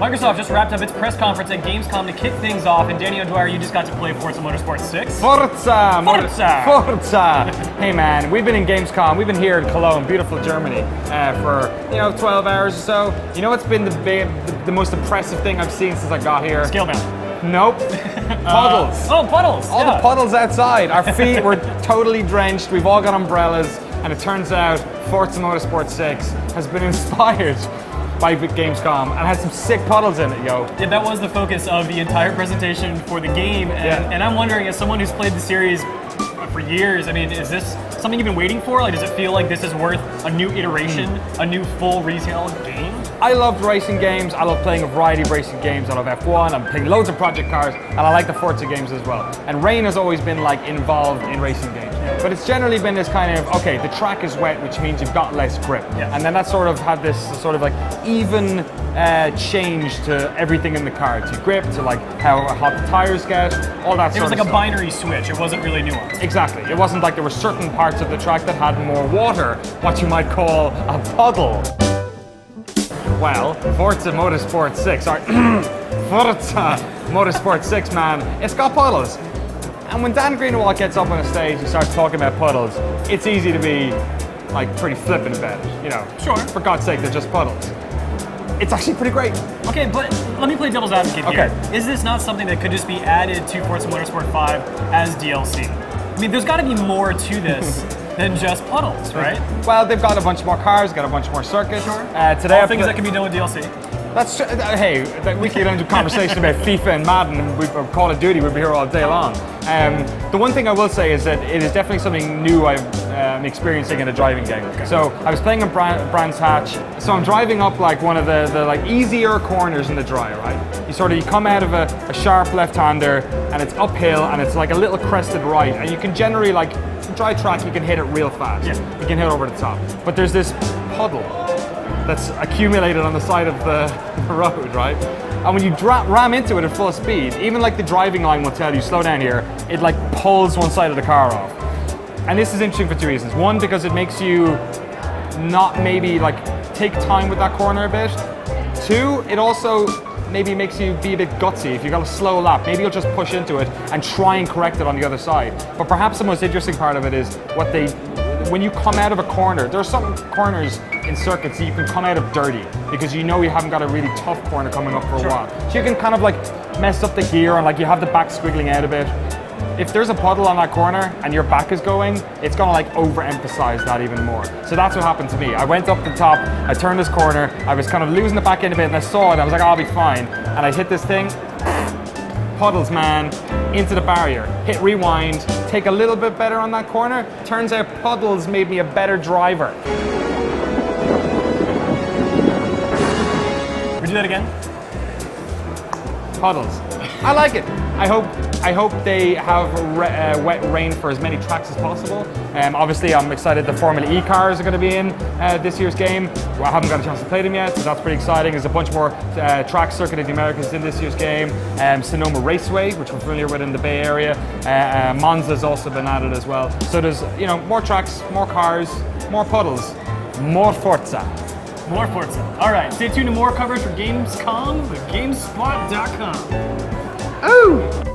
Microsoft just wrapped up its press conference at Gamescom to kick things off, and Danny O'Dwyer, you just got to play Forza Motorsport 6. Forza! Forza! Hey man, we've been in Gamescom, we've been here in Cologne, beautiful Germany, for 12 hours or so. You know what's been the most impressive thing I've seen since I got here? Scalebound. Nope. Puddles. Puddles! All the puddles outside. Our feet were totally drenched, we've all got umbrellas, and it turns out Forza Motorsport 6 has been inspired by Gamescom and has some sick puddles in it, yo. Yeah, that was the focus of the entire presentation for the game, and I'm wondering, as someone who's played the series for years, I mean, is this something you've been waiting for? Like, does it feel like this is worth a new iteration, a new full retail game? I love racing games, I love playing a variety of racing games. I love F1, I'm playing loads of project cars, and I like the Forza games as well. And Rain has always been like involved in racing games. But it's generally been this kind of, okay, the track is wet, which means you've got less grip. Yeah. And then that sort of had this sort of like even change to everything in the car, to grip, to like how hot the tires get, all that sort of stuff. It was like a binary switch, it wasn't really nuanced. Exactly. It wasn't like there were certain parts of the track that had more water, what you might call a puddle. Well, Forza Motorsport 6, sorry, Forza Motorsport 6, man, it's got puddles. And when Dan Greenawalt gets up on a stage and starts talking about puddles, it's easy to be like pretty flippant about it, you know. Sure. For God's sake, they're just puddles. It's actually pretty great. Okay, but let me play devil's advocate here. Okay. Is this not something that could just be added to Forza Motorsport 5 as DLC? I mean, there's got to be more to this than just puddles, right? Well, they've got a bunch more cars, got a bunch more circuits. Sure. Today all things that can be done with DLC. That's hey, we could get into a conversation about FIFA and Madden and Call of Duty. We'd be here all day long. The one thing I will say is that it is definitely something new I'm experiencing in a driving game. Okay. So I was playing in Brands Hatch. So I'm driving up like one of the like easier corners in the dry, right? You come out of a sharp left-hander and it's uphill and it's like a little crested right, and you can generally like dry track, you can hit it real fast. Yeah. You can hit over the top. But there's this puddle that's accumulated on the side of the road, right? And when you ram into it at full speed, even like the driving line will tell you, slow down here, it like pulls one side of the car off. And this is interesting for two reasons. One, because it makes you not maybe like take time with that corner a bit. Two, it also maybe makes you be a bit gutsy. If you've got a slow lap, maybe you'll just push into it and try and correct it on the other side. But perhaps the most interesting part of it is when you come out of a corner, there are some corners in circuits that you can come out of dirty because you know you haven't got a really tough corner coming up for a while. So you can kind of like mess up the gear and like you have the back squiggling out a bit. If there's a puddle on that corner and your back is going, it's gonna like overemphasize that even more. So that's what happened to me. I went up the top, I turned this corner, I was kind of losing the back end a bit and I saw it, I was like, I'll be fine. And I hit this thing, puddles, man, into the barrier, hit rewind, take a little bit better on that corner. Turns out puddles made me a better driver. Would you do that again? Puddles. I like it. I hope they have wet rain for as many tracks as possible. Obviously, I'm excited the Formula E cars are going to be in this year's game. Well, I haven't got a chance to play them yet, so that's pretty exciting. There's a bunch more track Circuit of the Americas in this year's game. Sonoma Raceway, which we're familiar with in the Bay Area. Monza's also been added as well. So there's more tracks, more cars, more puddles, more Forza. More Forza. All right, stay tuned to more coverage for Gamescom with GameSpot.com. Ooh!